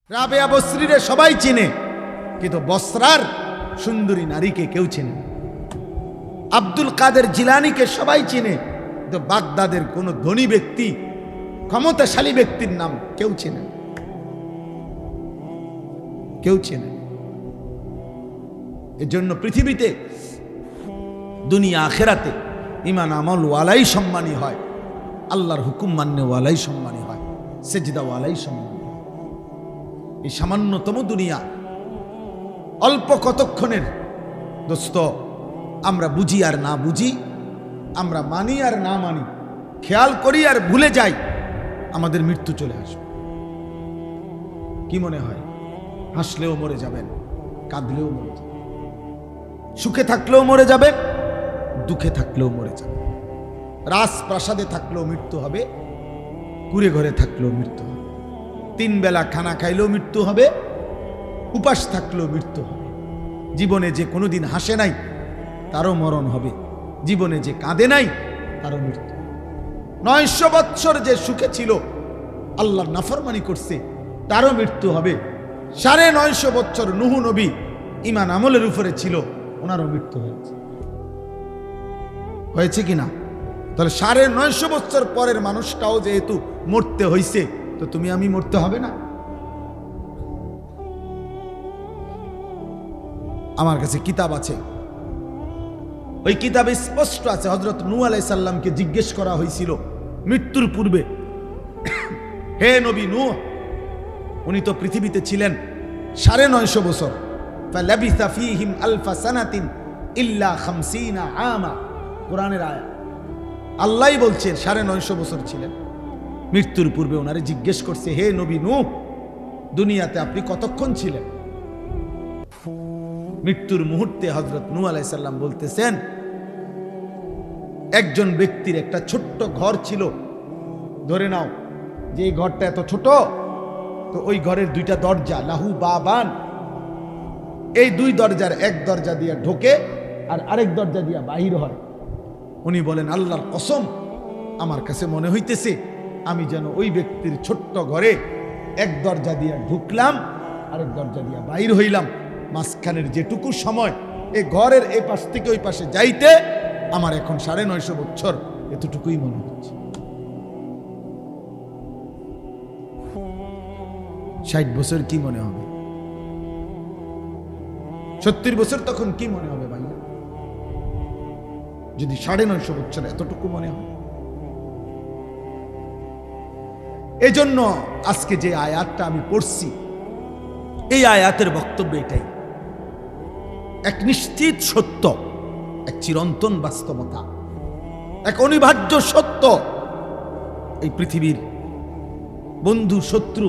রাবেয়া বসরিরে সবাই চিনে, কিন্তু বসরার সুন্দরী নারীকে কেউ চিনে না। আব্দুল কাদের জিলানীকে সবাই চিনে, কিন্তু বাগদাদের কোন ধনী ব্যক্তি, ক্ষমতাশালী ব্যক্তির নাম কেউ চেনে না, কেউ চেনে। এজন্য পৃথিবীতে দুনিয়া আখেরাতে ইমান আমল ওয়ালাই সম্মানী হয়, আল্লাহর হুকুম মান্য ওয়ালাই সম্মানী হয়, সেজদা ওয়ালাই সম্মানী হয়। এই সামান্যতম দুনিয়া অল্প কতক্ষণের দোস্ত, আমরা বুঝি আর না বুঝি, আমরা মানি আর না মানি, খেয়াল করি আর ভুলে যাই, আমাদের মৃত্যু চলে আসবে। কি মনে হয়? হাসলেও মরে যাবেন, কাঁদলেও মরে যাবেন, সুখে থাকলেও মরে যাবেন, দুঃখে থাকলেও মরে যাবেন, রাজপ্রাসাদে থাকলেও মৃত্যু হবে, কুড়ে ঘরে থাকলেও মৃত্যু হবে, 3 বেলা খানা খাইলেও মৃত্যু হবে, উপাস থাকলেও মৃত্যু হবে। জীবনে যে কোনোদিন হাসে নাই তারও মরণ হবে, জীবনে যে কাঁদে নাই তারও মৃত্যু। 900 বৎসর যে সুখে ছিল, আল্লাহর নাফরমানি করছে, তারও মৃত্যু হবে। 950 বৎসর নূহ নবী ঈমান আমলের উপরে ছিল, ওনারও মৃত্যু হয়েছে। হয়েছে কি না? তাহলে 950 বৎসর পরের মানুষটাও যেহেতু মরতে হইছে, তো তুমি আমি মরতে হবে না? আমার কাছে কিতাব আছে, ওই কিতাবে স্পষ্ট আছে হযরত নূহ আলাইহিস সালামকে জিজ্ঞেস করা হয়েছিল মৃত্যুর পূর্বে, হে নবী নূহ, উনি তো পৃথিবীতে ছিলেন 950 বছর, ফালাবিসা ফীহিম আলফা সানাতিন ইল্লা 50 আমা, কোরআনের আয়াত। আল্লাহই বলছেন 950 বছর ছিলেন। মৃত্যুর পূর্বে ওনারে জিজ্ঞেস করছে, হে নবী নূহ, দুনিয়াতে আপনি কতক্ষণ ছিলেন? মৃত্যুর মুহূর্তে হযরত নূহ আলাইহিস সালাম বলতেছেন, একজন ব্যক্তির একটা ছোট্ট ঘর ছিল, ধরে নাও যে এই ঘরটা এত ছোট, তো ওই ঘরের 2টা দরজা, লাহু বাবান, এই 2 দরজার এক দরজা দিয়ে ঢোকে আর আরেক দরজা দিয়ে বাহির হয়। উনি বলেন, আল্লাহর কসম, আমার কাছে মনে হইতেছে আমি যেন ওই ব্যক্তির ছোট্ট ঘরে এক দরজা দিয়ে ঢুকলাম, আরেক দরজা দিয়ে বাহির হইলাম, মাঝখানের যেটুকু সময় এই ঘরের এই পাশ থেকে ওই পাশে যাইতে আমার এখন 950 বছর, এতটুকুই মনে হচ্ছে। 60 বছর কি মনে হবে? 70 বছর তখন কি মনে হবে ভাইয়া? যদি 950 বছর এতটুকু মনে হয়। এজন্য আজকে যে আয়াতটা আমি পড়ছি, এই আয়াতের বক্তব্য এটাই, এক নিশ্চিত সত্য, এক চিরন্তন বাস্তবতা, এক অনিবার্য সত্য। এই পৃথিবীর বন্ধু শত্রু,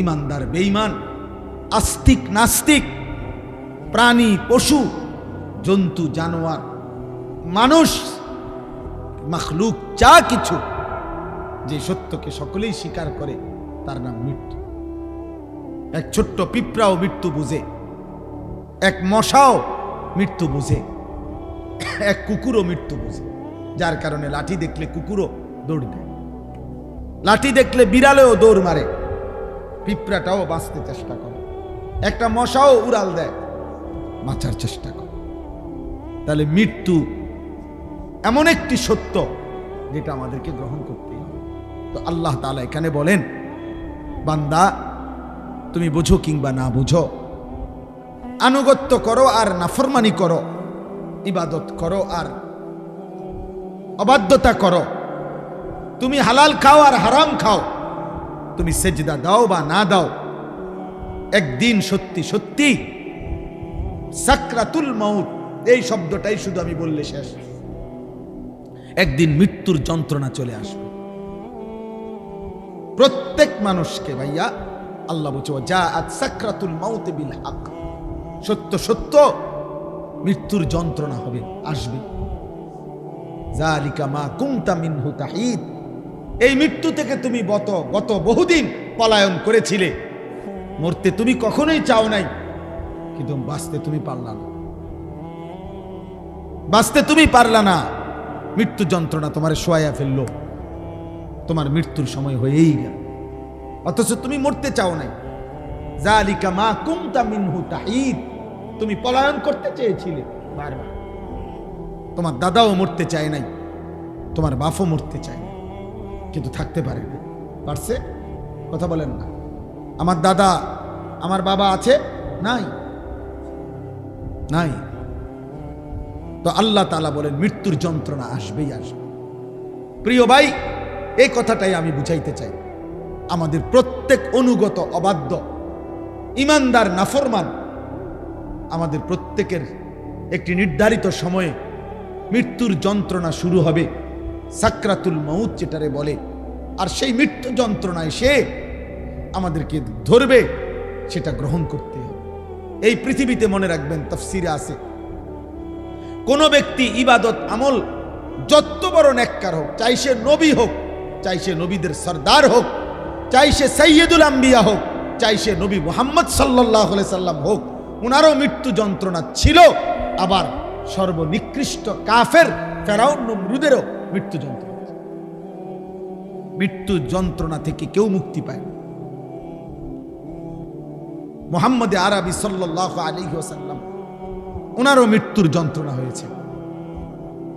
ইমানদার বেঈমান, আস্তিক নাস্তিক, প্রাণী পশু জন্তু জানোয়ার মানুষ মাখলুক, যা কিছু যে সত্যকে সকলেই স্বীকার করে, তার নাম মৃত্যু। এক ছোট্ট পিঁপড়াও মৃত্যু বুঝে, এক মশাও মৃত্যু বুঝে, এক কুকুরও মৃত্যু বুঝে, যার কারণে লাঠি দেখলে কুকুরও দৌড় দেয়, লাঠি দেখলে বিড়ালেও দৌড় মারে, পিঁপড়াটাও বাঁচতে চেষ্টা করে, একটা মশাও উড়াল দেয়, বাঁচার চেষ্টা করে। তাহলে মৃত্যু এমন একটি সত্য যেটা আমাদেরকে গ্রহণ করতেই হবে। তো আল্লাহ তাআলা এখানে বলেন, বান্দা তুমি বুঝো কিংবা না বুঝো, আনুগত্য করো আর নাফরমানি করো, ইবাদত করো আর অবাধ্যতা করো, তুমি হালাল খাও আর হারাম খাও, তুমি সেজদা দাও বা না দাও, একদিন সত্যি সত্যি সাকরাতুল মাউত, এই শব্দটাই শুধু আমি বললে শেষ, একদিন মৃত্যুর যন্ত্রণা চলে আসবে প্রত্যেক মানুষকে। ভাইয়া আল্লাহ বলছে, জাআত সাকরাতুল মাউত বিল হক, সত্য সত্য মৃত্যুর যন্ত্রণা হবে, আসবে। যালিকা মা কুনতা মিনহু তাহিদ, এই মৃত্যু থেকে তুমি গত বহুদিন পলায়ন করেছিলে, মরতে তুমি কখনোই চাও নাই, কিন্তু বাঁচতে তুমি পারলা না, বাঁচতে তুমি পারলা না, মৃত্যু যন্ত্রণা তোমার শোয়াইয়া ফেললো, তোমার মৃত্যুর সময় হয়েই গেল, অথচ তুমি মরতে চাও নাই, যালিকা মা কুনতা মিনহু তাহিদ, তুমি পলায়ন করতে চেয়েছিলে বারবার। তোমার দাদাও মরতে চায় নাই, তোমার বাপও মরতে চায় না, কিন্তু থাকতে পারে না। পারছে? কথা বলেন না। আমার দাদা আমার বাবা আছে? নাই, নাই। তো আল্লাহ তাআলা বলেন মৃত্যুর যন্ত্রণা আসবেই আসবে। প্রিয় ভাই, এই কথাটাই আমি বুঝাইতে চাই। আমাদের প্রত্যেক অনুগত অবাধ্য ঈমানদার নাফরমান, আমাদের প্রত্যেকের একটি নির্ধারিত সময়ে মৃত্যুর যন্ত্রণা শুরু হবে, সাকরাতুল মউত যেটারে বলে। আর সেই মৃত্যু যন্ত্রণায় সে আমাদেরকে ধরবে, সেটা গ্রহণ করতে হবে। এই পৃথিবীতে মনে রাখবেন, তাফসীরে আছে, কোন ব্যক্তি ইবাদত আমল যত বড় নেককার হোক, চাই সে নবী হোক, চাই সে নবীদের সরদার হোক, চাই সে সাইয়্যিদুল আম্বিয়া হোক, চাই সে নবী মুহাম্মদ সাল্লাল্লাহু আলাইহি সাল্লাম হোক, ওনারও মৃত্যু যন্ত্রণা ছিল। আবার সর্বনিকৃষ্ট কাফের ফেরাউন নমরুদেরও মৃত্যু যন্ত্রণা। মৃত্যু যন্ত্রণা থেকে কেউ মুক্তি পায় না। মুহাম্মদ আরবি সাল্লাল্লাহু আলাইহি ওয়াসাল্লাম, ওনারও মৃত্যুর যন্ত্রণা হয়েছে,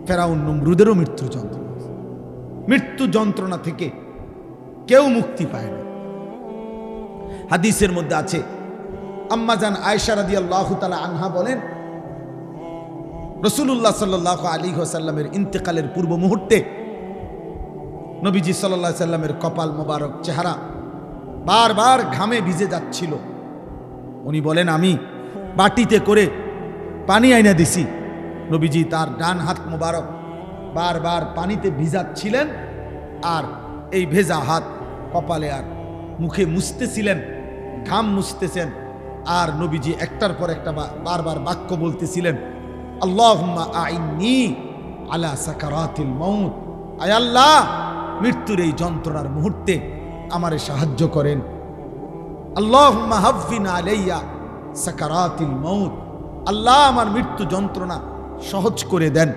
ফেরাউন নমরুদেরও মৃত্যুর যন্ত্রণা। মৃত্যু যন্ত্রণা থেকে কেউ মুক্তি পায় না। হাদিসের মধ্যে আছে, আম্মাজান আয়েশা রাদিয়াল্লাহু তাআলা আনহা বলেন, রাসূলুল্লাহ সাল্লাল্লাহু আলাইহি ওয়াসাল্লামের ইন্তেকালের পূর্ব মুহূর্তে নবীজি সাল্লাল্লাহু আলাইহি সাল্লামের কপাল মোবারক, চেহারা বারবার ঘামে ভিজে যাচ্ছিল। উনি বলেন, আমি বাটিতে করে পানি আইনা দিছি। নবীজি তার ডান হাত মোবারক বারবার পানিতে ভিজাচ্ছিলেন, আর এই ভেজা হাত কপালে আর মুখে মুছতেছিলেন, ঘাম মুছতেছেন। আর নবীজি একটার পর একটা বারবার বাক্য বলতেছিলেন, আল্লাহুম্মা আইন্নি আলা সাকারাতিল মাউত, আয় আল্লাহ, মৃত্যুর এই যন্ত্রণার মুহূর্তে আমারে সাহায্য করেন। আল্লাহুম্মা হাফিন আলাইয়া সাকারাতিল মাউত, আল্লাহ আমার মৃত্যু যন্ত্রণা সহজ করে দেন।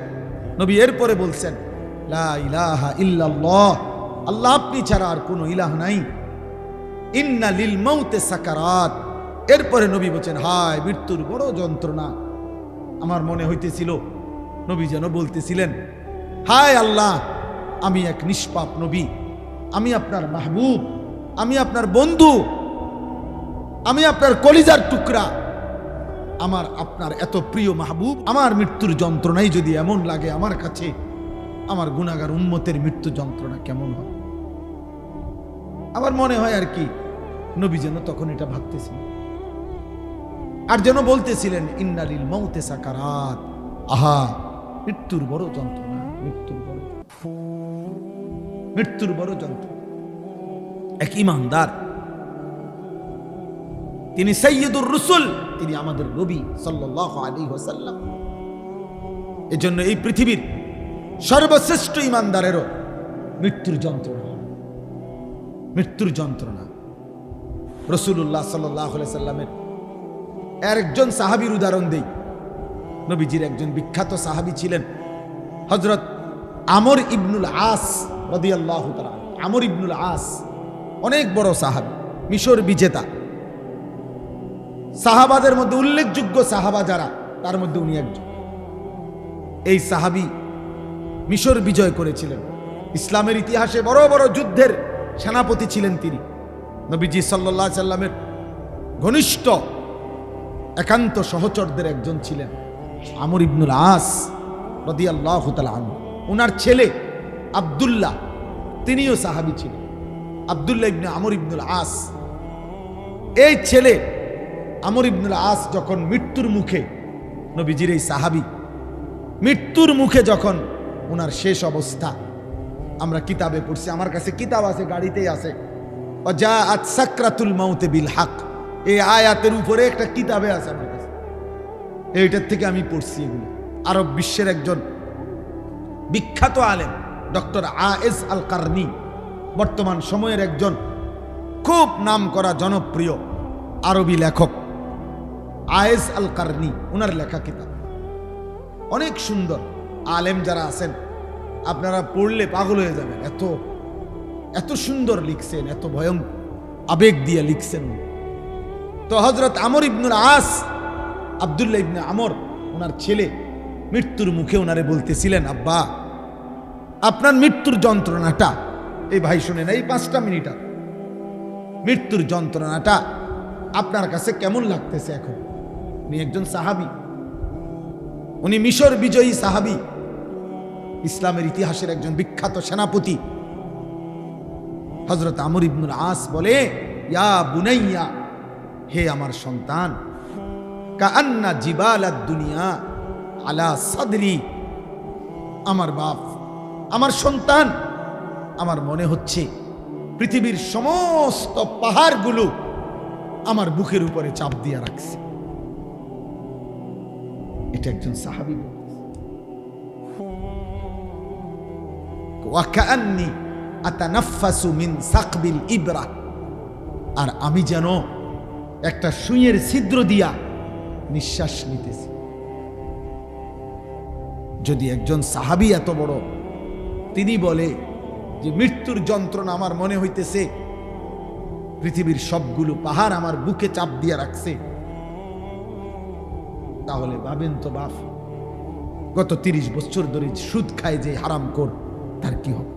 নবী এরপরে বলছেন, লা ইলাহা ইল্লাল্লাহ, আল্লাহ আপনি ছাড়া আর কোনো ইলাহ নাই। ইন্না লিল মাউতে সাকারাত। এরপরে নবী বলছেন, হায় মৃত্যুর বড় যন্ত্রণা। আমার মনে হইতেছিল নবী যেন বলতেছিলেন, হায় আল্লাহ, আমি এক নিষ্পাপ নবী, আমি আপনার মাহবুব, আমি আপনার বন্ধু, আমি আপনার কলিজার টুকরা, আমার আপনার এত প্রিয় মাহবুব, আমার মৃত্যুর যন্ত্রণাই যদি এমন লাগে আমার কাছে, আমার গুনাহগার উম্মতের মৃত্যু যন্ত্রণা কেমন হয়। আমার মনে হয় আর কি নবী যেন তখন এটা ভাবতেছিলেন, আর যেন বলতেছিলেন, ইন্না লিল মাউতে সাকারাত, আহা মৃত্যুর বড় যন্ত্রণা, মৃত্যুর বড় যন্ত্রণা। এক ঈমানদার, তিনি সাইয়্যিদুর রাসূল, তিনি আমাদের নবী সাল্লাল্লাহু আলাইহি ওয়াসাল্লাম। এজন্য এই পৃথিবীর সর্বশ্রেষ্ঠ ঈমানদারেরও মৃত্যুর যন্ত্রণা, মৃত্যুর যন্ত্রণা। রাসূলুল্লাহ সাল্লাল্লাহু আলাইহি সাল্লামের একজন সাহাবীর উদাহরণ দেই। নবীজির একজন বিখ্যাত সাহাবী ছিলেন হযরত আমর ইবনুল আস রাদিয়াল্লাহু তাআলা। আমর ইবনুল আস অনেক বড় সাহাবী, মিশর বিজেতা। সাহাবাদের মধ্যে উল্লেখযোগ্য সাহাবা যারা, তার মধ্যে উনি একজন। এই সাহাবী মিশর বিজয় করেছিলেন, ইসলামের ইতিহাসে বড় বড় যুদ্ধের সেনাপতি ছিলেন তিনি। নবীজি সাল্লাল্লাহু আলাইহি সাল্লামের ঘনিষ্ঠ একান্ত সহচরদের একজন ছিলেন আমর ইবনুল আস রাদিয়াল্লাহু তাআলা আনহু। ওনার ছেলে আব্দুল্লাহ, তিনিও সাহাবী ছিলেন, আব্দুল্লাহ ইবনে আমর ইবনুল আস। এই ছেলে আমর ইবনুল আস যখন মৃত্যুর মুখে, নবীজির এই সাহাবী মৃত্যুর মুখে যখন ওনার শেষ অবস্থা, আমরা কিতাবে পড়ছি, আমার কাছে কিতাব আছে, গাড়িতেই আছে, ওয়াজাআত সাকরাতুল মাউত বিল হক। এই আয়াতের উপরে একটা কিতাবে আছে আমার কাছে, এইটার থেকে আমি পড়ছি এগুলো। আরব বিশ্বের একজন বিখ্যাত আলেম ডক্টর আয়েজ আল কারনি, বর্তমান সময়ের একজন খুব নামকরা জনপ্রিয় আরবি লেখক আয়েজ আল কারনি, ওনার লেখা কিতাব অনেক সুন্দর। আলেম যারা আছেন আপনারা পড়লে পাগল হয়ে যাবেন, এত এত সুন্দর লিখছেন, এত ভয়ঙ্কর আবেগ দিয়ে লিখছেন। তো হযরত আমর ইবনুল আস, আব্দুল্লাহ ইবনে আমর ওনার ছেলে, মৃত্যুর মুখে ওনারে বলতেছিলেন, আব্বা আপনার মৃত্যুর যন্ত্রণাটা, এই ভাই শুনেন, এই 5টা মিনিট, মৃত্যুর যন্ত্রণাটা আপনার কাছে কেমন লাগতেছে এখন? উনি একজন সাহাবী, উনি মিশর বিজয়ী সাহাবী, ইসলামের ইতিহাসের একজন বিখ্যাত সেনাপতি। হযরত আমর ইবনুল আস বলে, ইয়া বুনাইয়া, হে আমার সন্তান, কাআন্না জিবালাদ দুনিয়া আলা সাদরি, আমার বাপ, আমার সন্তান, আমার মনে হচ্ছে পৃথিবীর সমস্ত পাহাড়গুলো আমার বুকের উপরে চাপ দিয়ে রাখছে। এটা একজন সাহাবী বলতেছে। ওয়া কাআন্নি আতানাফাসু মিন সাকবিল ইবরা, আর আমি যেন একটা সুইয়ের ছিদ্র দিয়া নিঃশ্বাস নিতেছি। যদি একজন সাহাবী এত বড়, তিনি বলে যে মৃত্যুর যন্ত্রণা আমার মনে হইতেছে পৃথিবীর সবগুলো পাহাড় আমার বুকে চাপ দিয়ে রাখছে, তাহলে ভাবেন তো বাপ, গত 30 বছর ধরে সুদ খায় যে হারামখোর, তার কি হবে?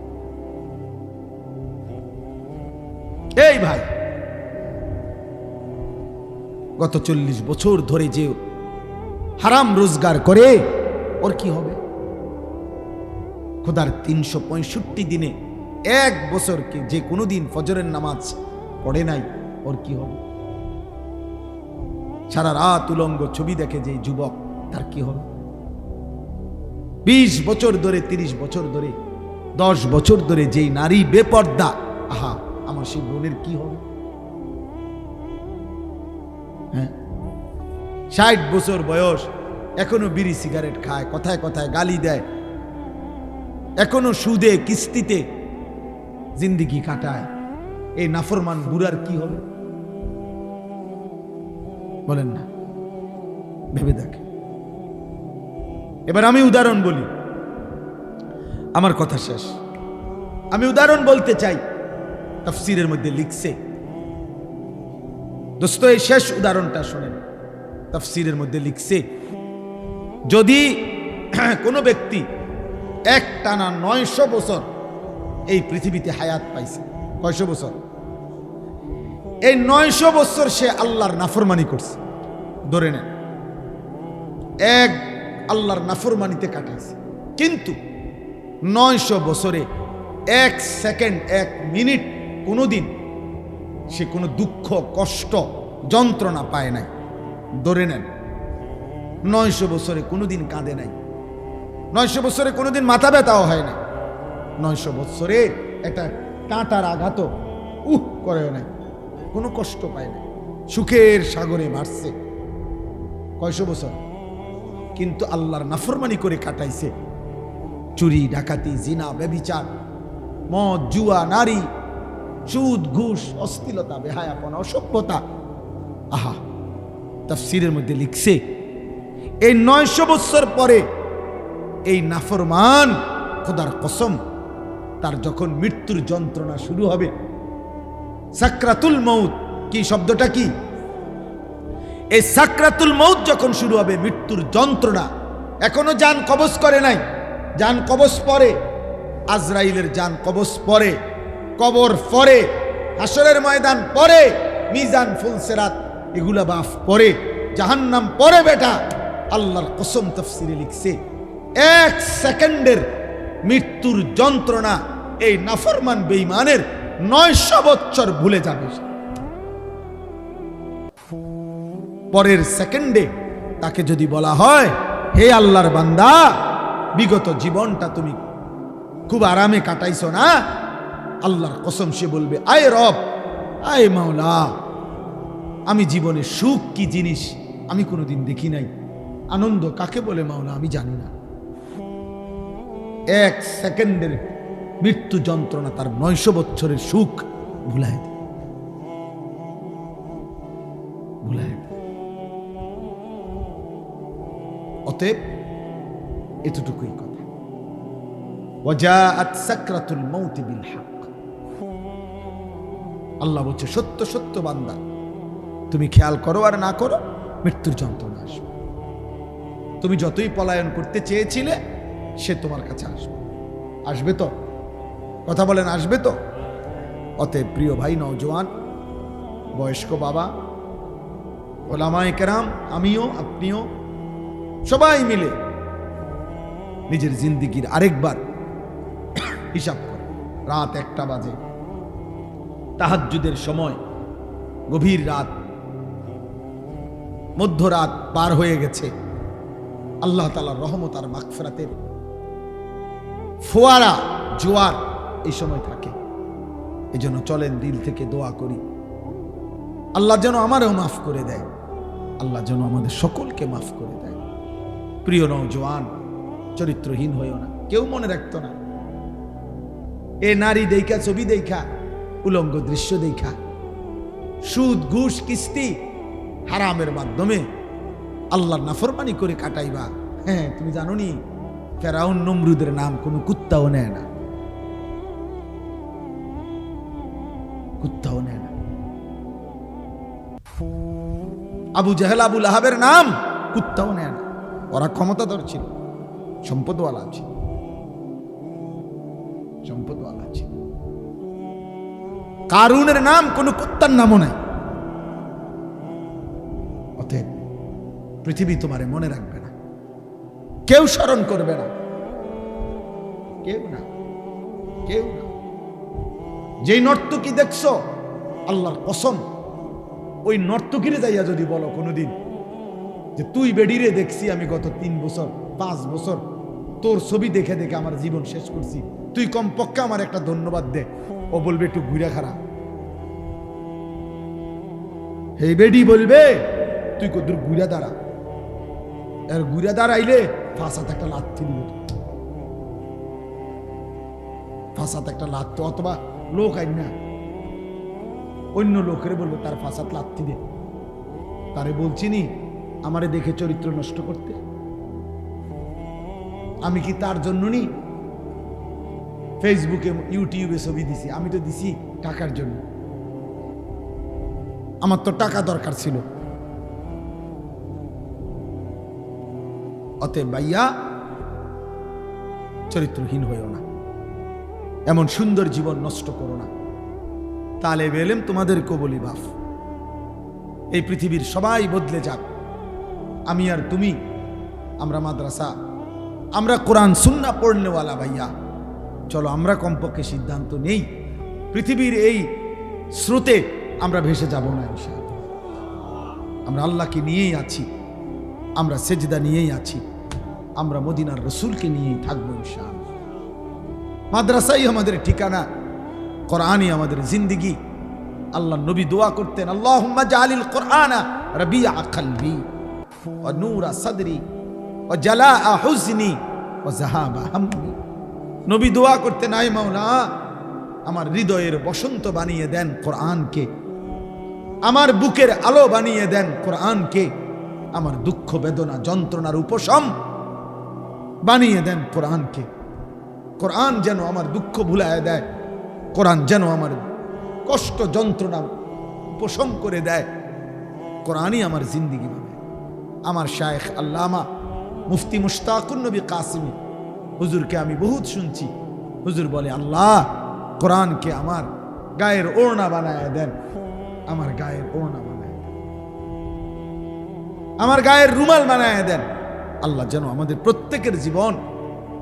এই ভাই, গত 40 বছর ধরে যে হারাম রোজগার করে, ওর কি হবে? খোদার 365 দিনে 1 বছরকে যে কোনোদিন ফজরের নামাজ পড়ে নাই, ওর কি হবে? সারা রাত উলঙ্গ ছবি দেখে যে যুবক, তার কি হবে? 20 বছর ধরে, 30 বছর ধরে, 10 বছর ধরে যেই নারী বেপর্দা, আহা, আমার সেই বোনের কি হবে? হ্যাঁ, 60 বছর বয়স, এখনো বিড়ি সিগারেট খায়, কথায় কথায় গালি দেয়, এখনো সুদে কিস্তিতে জিন্দেগি কাটায়, এই নাফরমান বুড়ার কি হবে? বলেন না, ভেবে দেখে। এবার আমি উদাহরণ বলি, আমার কথা শেষ। আমি উদাহরণ বলতে চাই, তাফসীরের মধ্যে লিখছে, দোস্ত এই শেষ উদাহরণটা শোনেন। তাফসীরের মধ্যে লিখছে, যদি কোনো ব্যক্তি এক টানা 900 বছর এই পৃথিবীতে হায়াত পাইছে, কয়শো বছর? এই 900 বছর সে আল্লাহর নাফরমানি করছে, ধরে নেন এক আল্লাহর নাফরমানিতে কাটাইছে, কিন্তু 900 বছরে 1 সেকেন্ড 1 মিনিট কোনোদিন সে কোনো দুঃখ, কষ্ট, যন্ত্রণা পায় নাই। ধরে নেন 900 বছরে কোনোদিন কাঁদে নাই, 900 বছরে কোনোদিন মাথা ব্যথাও হয় না, 900 বছরে একটা কাঁটার আঘাত করেও নাই, কোনো কষ্ট পায় না, সুখের সাগরে ভাসছে। কয়শো বছর? কিন্তু আল্লাহর নাফরমানি করে কাটাইছে, চুরি, ডাকাতি, জিনা, ব্যভিচার, মদ, জুয়া, নারী, সুদ, ঘুষ, অশ্লীলতা, বেহায়াপনা, অসভ্যতা। আহা, তাফসীরের মধ্যে লিখছে, এই 900 বছর পরে এই নাফরমান, খোদার কসম, তার যখন মৃত্যুর যন্ত্রণা শুরু হবে, সাকরাতুল মউত, কি শব্দটা কি? এই সাকরাতুল মউত যখন শুরু হবে, মৃত্যুর যন্ত্রণা, এখনো জান কবজ করে নাই, জান কবজ পরে, আজরাইলের জান কবজ পরে, কবর পরে, হাসরের ময়দান পরে, মিজান, ফুলসিরাত, এগুলা বাফ পরে, জাহান্নাম পরে। বেটা, আল্লাহর কসম, তাফসীরে লিখছে, 1 সেকেন্ডের মৃত্যুর যন্ত্রণা এই নাফরমান বেঈমানের 900 বছর ভুলে যাবে। পরের সেকেন্ডে তাকে যদি বলা হয়, হে আল্লাহর বান্দা, বিগত জীবনটা তুমি খুব আরামে কাটাইছো না, আল্লাহর কসম সে বলবে, আয় রব, আয় মাওলা, আমি জীবনে সুখ কি জিনিস আমি কোনোদিন দেখি নাই, আনন্দ কাকে বলে মাওলা আমি জানি না। 1 সেকেন্ডের মৃত্যু যন্ত্রণা তার 900 বছরের সুখ ভুলায় দেয়, ভুলায় দেয়। অতএব এতটুকুই কথা। ওয়াজাআত সাকরাতুল মাউত বিল হক। আল্লাহ বলছে, সত্য সত্য বান্দা, তুমি খেয়াল করো আর না করো, মৃত্যুর যন্ত্রণা আসবে। তুমি যতই পলায়ন করতে চেয়েছিলে, সে তোমার কাছে আসবে। আসবে তো? কথা বলেন, আসবে তো? অতএব প্রিয় ভাই, নওজোয়ান, বয়স্ক বাবা, ওলামায়ে কেরাম, আমিও আপনিও সবাই মিলে নিজের জিন্দিগির আরেকবার হিসাব করে। রাত 1টা বাজে, তাহাজ্জুদের সময়, গভীর রাত, মধ্যরাত পার হয়ে গেছে। আল্লাহ তাআলার রহমত আর মাগফিরাতের ফোয়ারা, জোয়ার এই সময় থাকে। এজন্য চলেন দিল থেকে দোয়া করি, আল্লাহ যেন আমারও মাফ করে দেয়, আল্লাহ যেন আমাদের সকলকে মাফ করে দেয়। প্রিয় নওজোয়ান, চরিত্রহীন হইও না। কেউ মনে রাখতো না, এ নারী দেখা, ছবি দেখা, উলঙ্গ দৃশ্য দেখা, সুদ, ঘুষ, কিস্তি, হারামের মাধ্যমে আল্লাহর নাফরমানি করে কাটাইবা। হ্যাঁ, তুমি জানো নি, ফেরাউন নমরুদের নাম কোনো কুত্তাও নেয় না, কুত্তাও নেয় না। আবু জাহেল, আবু লাহাবের নাম কুত্তাও নেয় না। ওরা ক্ষমতাধর ছিল, সম্পদওয়ালা ছিল, সম্পদওয়ালা ছিল। কারুনের নাম কোনো কুত্তার নামও নাই। অতএব পৃথিবী তোমারে মনে রাখবে না, কেউ স্মরণ করবে না, কেউ না, কেউ না। যেই নর্তকী দেখছো, আল্লাহর কসম, ওই নর্তকীরে যাইয়া যদি বলো কোনোদিন যে তুই বেডিরে দেখছি আমি গত 3 বছর 5 বছর, তোর ছবি দেখে দেখে আমার জীবন শেষ করছি, তুই কমপক্ষে আমার একটা ধন্যবাদ দে, ও বলবে একটু ঘুরে খারা। এই বেডি বলবে তুই কদ্দুর ঘুরে দাঁড়া, আর ঘুরে দাঁড়াইলে ফাঁসাতে একটা লাথি দিবে, ফাঁসাতে একটা লাথি, অথবা লোক আইন না অন্য লোকের বলবে তার ফাঁসাত লাথি দে। তারে বলছি নি আমারে দেখে চরিত্র নষ্ট করতে? আমি কি তার জন্য নি ফেসবুকে, ইউটিউবে ছবি দিছি? আমি তো দিছি টাকার জন্য, আমার তো টাকা দরকার ছিল। অতএব ভাইয়া, চরিত্রহীন হইও না, এমন সুন্দর জীবন নষ্ট করো না। তালেব ইলম তোমাদেরকেও বলি, বাপ, এই পৃথিবীর সবাই বদলে যাক, আমি আর তুমি, আমরা মাদ্রাসা, আমরা কোরআন সুন্নাহ পড়নেওয়ালা ভাইয়া, চলো আমরা কমপক্ষে সিদ্ধান্ত নেই পৃথিবীর এই স্রোতে আমরা ভেসে যাব না ইনশাআল্লাহ। আমরা আল্লাহকে নিয়েই আছি, আমরা সেজদা নিয়েই আছি, আমরা মদিনার রসুলকে নিয়েই থাকবো ইনশাআল্লাহ। মাদ্রাসাই আমাদের ঠিকানা, কোরআনই আমাদের জিন্দেগি। আল্লাহ নবী দোয়া করতেন, আল্লাহুম্মা জাআলিল কোরআনা রাবিআ কলবি ওয়া নূরা সাদরি ওয়া জালাআ হুজনি ওয়া যাহাবা হামমি। নবী দোয়া করতেন, আয় মাওলা, আমার হৃদয়ের বসন্ত বানিয়ে দেন কোরআনকে, আমার বুকের আলো বানিয়ে দেন কোরআনকে, আমার দুঃখ বেদনা যন্ত্রণার উপশম বানিয়ে দেন কোরআনকে। কোরআন যেন আমার দুঃখ ভুলায় দেয়, কোরআন যেন আমার কষ্ট যন্ত্রণা উপশম করে দেয়, কোরআনই আমার জিন্দেগি বানায়। আমার শায়েখ আল্লামা মুফতি মুশতাকুন নবী কাসিমি হুজুরকে আমি বহুত শুনছি, হুজুর বলে, আল্লাহ কোরআনকে আমার গায়ের ওড়না বানায় দেন, আমার গায়ের ওড়না বানায় দেন, আমার গায়ের রুমাল বানায় দেন। আল্লাহ যেন আমাদের প্রত্যেকের জীবন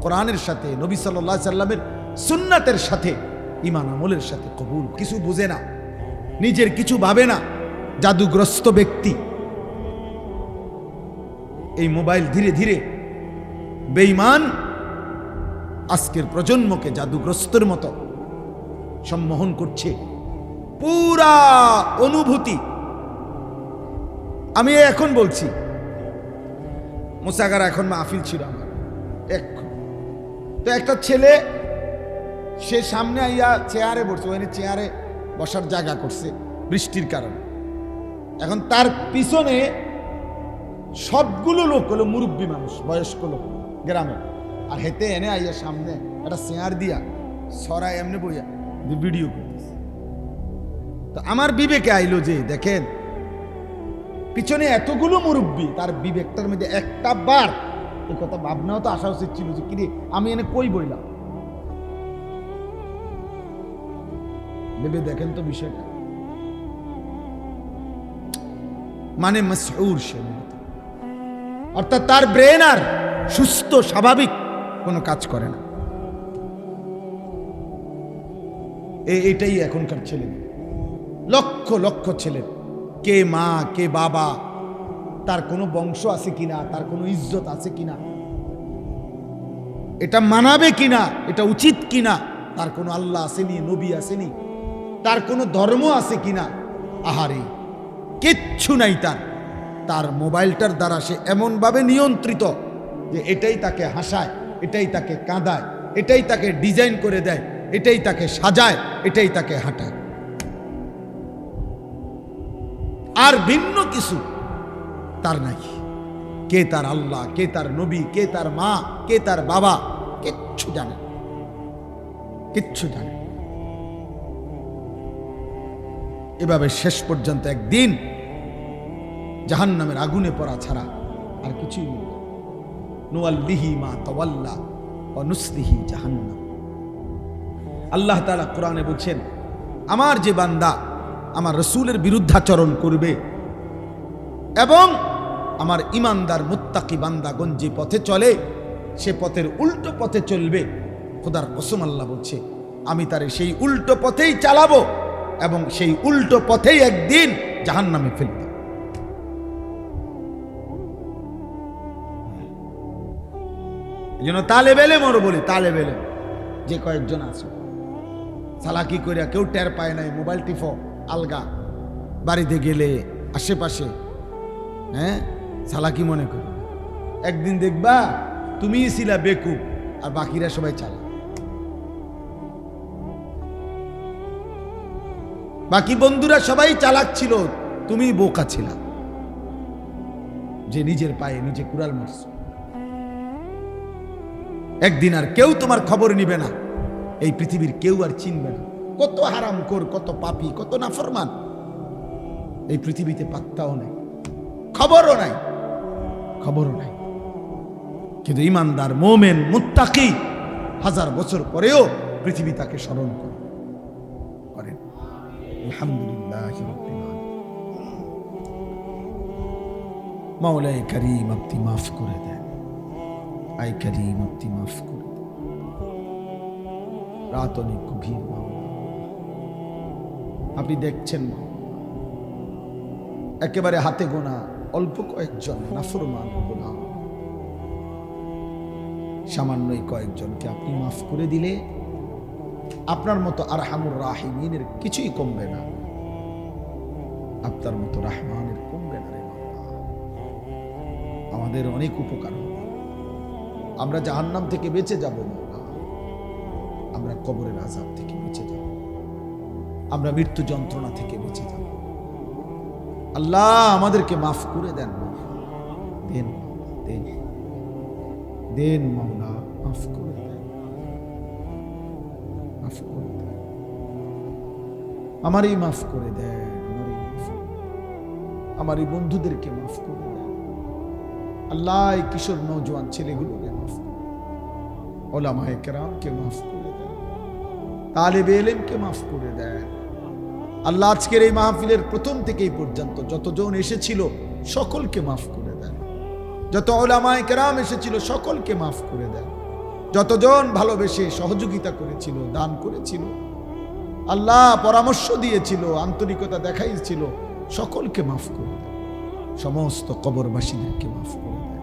কোরআনের সাথে, নবী সাল্লাল্লাহু আলাইহি সাল্লামের সুন্নাতের সাথে, ঈমান আমলের সাথে কবুল। কিছু বুঝে না, নিজের কিছু ভাবে না, জাদুগ্রস্ত ব্যক্তি। এই মোবাইল ধীরে ধীরে বেঈমান আজকের প্রজন্মকে জাদুগ্রস্তের মতো সম্মোহন করছে। পুরা অনুভূতি আমি এখন বলছি, মুসাগার এখন মাহফিল ছিল আমার, তো একটা ছেলে সে সামনে আইয়া চেয়ারে বসছে, ওখানে চেয়ারে বসার জায়গা করছে বৃষ্টির কারণে। এখন তার পিছনে সবগুলো লোক হলো মুরব্বী মানুষ, বয়স্ক লোক গ্রামে, আর হেতে এনে আইয়া সামনে একটা চেয়ার দিয়া সরাই এমনি বইয়া ভিডিও করতেছে। তো আমার বিবেকে আইলো যে দেখেন পিছনে এতগুলো মুরব্বী, তার বিবেকটার মধ্যে একটা বার এই কথা ভাবনাও তো আসা উচিত ছিল যে কিরে আমি এনে কই বইলাম। ভেবে দেখেন তো বিষয়টা, মানে মাসউর সে, অর্থাৎ তার ব্রেন আর সুস্থ স্বাভাবিক কোনো কাজ করে না। এটাই এখনকার ছেলে, লক্ষ লক্ষ ছেলে, কে মা কে বাবা, তার কোনো বংশ আছে কিনা, তার কোনো ইজ্জত আছে কিনা, এটা মানাবে কিনা, এটা উচিত কিনা, তার কোনো আল্লাহ আসেনি, নবী আসেনি, তার কোনো ধর্ম আছে কিনা, আহারে কিচ্ছু নাই তার। তার মোবাইলটার দ্বারা সে এমনভাবে নিয়ন্ত্রিত যে এটাই তাকে হাসায়, এটাই তাকে কাঁদায়, এটাই তাকে ডিজাইন করে দেয়, এটাই তাকে সাজায়, এটাই তাকে হাঁটায়। আর ভিন্ন কিছু তার নাই। কে তার আল্লাহ, কে তার নবী, কে তার মা, কে তার বাবা, কিচ্ছু জানে, কিচ্ছু জানে। এভাবে শেষ পর্যন্ত একদিন জাহান্নামের আগুনে পড়া ছাড়া আর কিছুই নেই। নুয়াল্লিহি মা তাওয়াল্লা ওয়া নুসলিহি জাহান্নাম। আল্লাহ তাআলা কোরআনে বলছেন, আমার যে বান্দা আমার রাসূলের বিরুদ্ধাচরণ করবে এবং আমার ঈমানদার মুত্তাকি বান্দাগণ যে পথে চলে সে পথের উল্টো পথে চলবে, খোদার কসম আল্লাহ বলছে আমি তারে সেই উল্টো পথেই চালাবো এবং সেই উল্টো পথেই একদিন জাহান্নামে ফেলব। এই জন্য তালেব ইলম বলি, তালেব ইলম যে কয়েকজন আছে চালাকি কইরা কেউ টের পায় নাই, মোবাইল টিফো আলগা, বাড়িতে গেলে আশেপাশে চালাকি মনে করি, একদিন দেখবা তুমিই ছিলা বেকুব আর বাকিরা সবাই চালা। বাকি বন্ধুরা সবাই চালাক ছিল, তুমি বোকা ছিলা যে নিজের পায়ে নিজে কুড়াল মারছ। একদিন আর কেউ তোমার খবর নিবে না, এই পৃথিবীর কেউ আর চিনবে না। কত হারামখোর, কত পাপী, কত নাফরমান এই পৃথিবীতে পাত্তাও নাই, খবরও নাই, খবরও নাই। কিন্তু ঈমানদার মুমিন মুত্তাকি হাজার বছর পরেও পৃথিবী তাকে স্মরণ করেন। আলহামদুলিল্লাহ রাব্বিল আলামিন। মাওলায়ে কারীম আপনি মাফ করে দেন, আই কারীম আপনি মাফ করে দেন। রাত অনেক গভীর মাওলা, আপনি দেখছেন একেবারে হাতে গোনা অল্প কয়েকজন নাফরমান গোলাম, সামান্যই কয়েকজনকে আপনি মাফ করে দিলে আপনার মতো আরহামুর রাহিমিনের কিছুই কমবে না, আপনার মতো রহমানের কমবে না রে বাবা। আমাদের অনেক উপকার হবে, আমরা জাহান্নাম থেকে বেঁচে যাব না, আমরা কবরের আযাব থেকে বেঁচে যাব, আমরা মৃত্যু যন্ত্রণা থেকে বেঁচে যাব। আল্লাহ আমাদেরকে মাফ করে দেন, দেন দেন দেন মাওলা, মাফ করে দেন, মাফ করে দেন, আমারই মাফ করে দেন, আমার এই বন্ধুদেরকে মাফ করে দেন। আল্লাহ এই কিশোর নওজোয়ান ছেলেগুলোকে মাফ করে দেন, উলামায়ে কেরামকে মাফ করে দেন, তালেবে ইলমকে মাফ করে দেন। আল্লাহ আজকের এই মাহফিলের প্রথম থেকে এই পর্যন্ত যতজন এসেছিল সকলকে মাফ করে দেন, যত উলামায়ে কেরাম এসেছিল সকলকে মাফ করে দেন, যতজন ভালোবেসে সহযোগিতা করেছিল, দান করেছিল, আল্লাহ পরামর্শ দিয়েছিল, আন্তরিকতা দেখাইছিল, সকলকে মাফ করে দেন। সমস্ত কবরবাসীদেরকে মাফ করে দেন।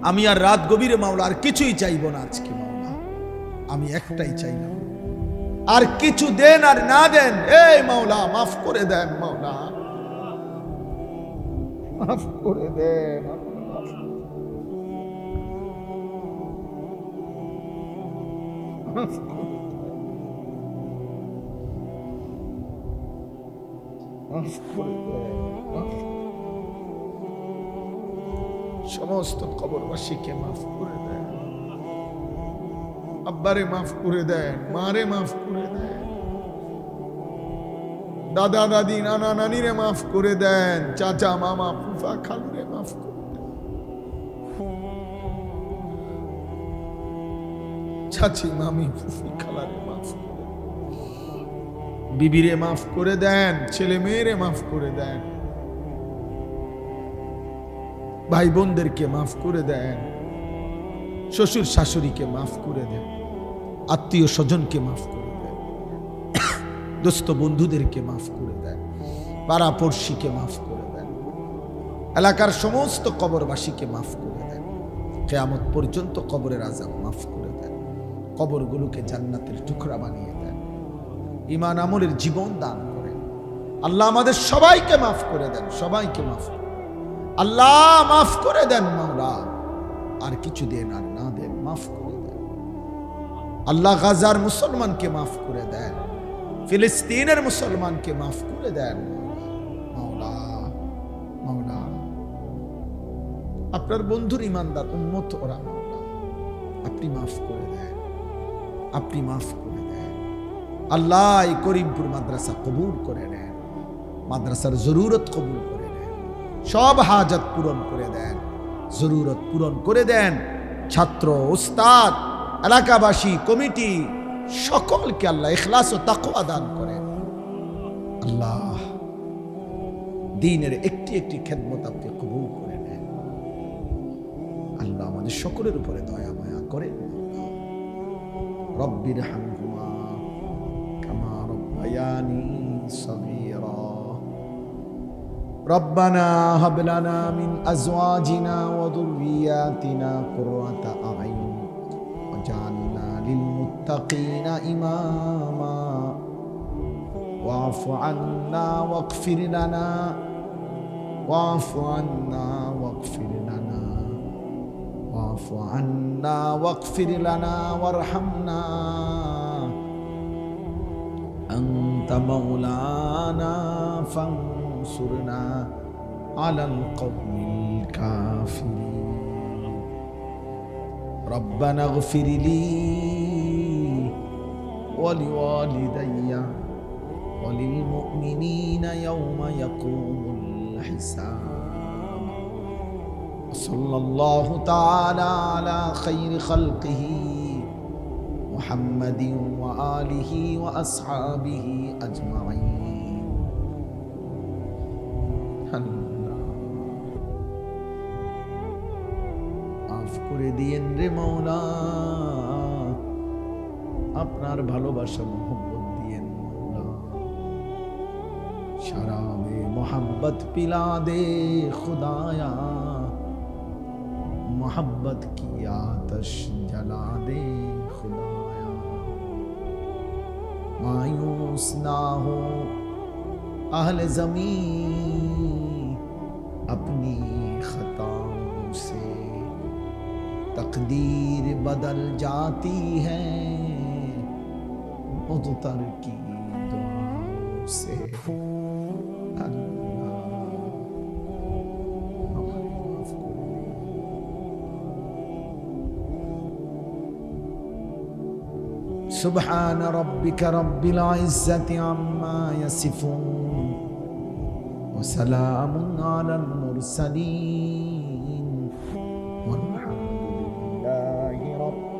আমি আর রাত গভীরে মাওলা আর কিছুই চাইব না আজকে মাওলা, আমি একটাই চাইলাম, আর কিছু দেন আর না দেন, এই মাওলা মাফ করে দেন, মাওলা মাফ করে দেন, মাফ করে দেন, মাফ করে দেন। সমস্ত কবরবাসীকে মাফ করে দেন, আব্বারে মাফ করে দেন, মারে মাফ করে দেন, দাদা দাদি নানা নানিরে মাফ করে দেন, চাচা মামা ফুফা খালুরে মাফ করে দেন, চাচি মামি ফুফি খালারে মাফ করে দেন, বিবিরে মাফ করে দেন, ছেলে মেয়েরে মাফ করে দেন, ভাই বোনদেরকে মাফ করে দেন, শ্বশুর শাশুড়িকে মাফ করে দেন, আত্মীয় স্বজনকে মাফ করে দেন, দোস্ত বন্ধুদেরকে মাফ করে দেন, পাড়া পড়শিকে মাফ করে দেন, এলাকার সমস্ত কবরবাসীকে মাফ করে দেন, কিয়ামত পর্যন্ত কবরের আযাব মাফ করে দেন, কবরগুলোকে জান্নাতের টুকরা বানিয়ে দেন, ঈমান আমলের জীবন দান করেন। আল্লাহ আমাদের সবাইকে মাফ করে দেন, সবাইকে মাফ করে দেন। আল্লাহ মাফ করে দেন মাওলা, আর কিছু দেন আর না দেন মাফ করে দেন। আল্লাহ গাজার মুসলমানকে মাফ করে দেন, ফিলিস্তিনের মুসলমানকে মাফ করে দেন মাওলা। মাওলা আপনার বন্ধুর ইমানদার উম্মত ওরা, মাওলা আপনি মাফ করে দেন, আপনি মাফ করে দেন। আল্লাহ এই করিমপুর মাদ্রাসা কবুল করে নেন, মাদ্রাসার জরুরত কবুল করে নেন, সব হাজত পূরণ করে দেন, জরুরত পূরণ করে দেন। ছাত্র, উস্তাদ, এলাকাবাসী, কমিটি সকলকে আল্লাহ ইখলাস ও তাকওয়া দান করেন। আল্লাহ দ্বীনের একটি একটি খেদমত আপনি কবুল করে নেন। আল্লাহ আমাদের সকলের উপরে দয়া মায়া করেন। রব্বির হামহুমা কামা রব্বায়ানি সগীরা। ربنا هب لنا من أزواجنا وذرياتنا قرة أعين واجعلنا للمتقين إماما واعف عنا واغفر لنا واعف عنا واغفر لنا واعف عنا واغفر لنا وارحمنا أنت مولانا فانصرنا على القوم الكافرين. ربنا اغفر لي ولوالدي وللمؤمنين يوم يقوم الحساب. وصلى الله تعالى على خير خلقه محمد وآله وأصحابه أجمعين. মাফ করে দিয়েন রে মাওলা, আপনার ভালোবাসা মোহব্বত দিয়েন মাওলা, শরাবে মোহব্বত পিলা দে খুদায়া, मोहब्बत की आतश जला दे खुदाया। मायूस ना हो अहले ज़मीं अपनी खताओं से, तकदीर बदल जाती है मुज़तर की दुआओं से। سبحان ربك رب العزة عما يصفون وسلام على المرسلين والحمد لله رب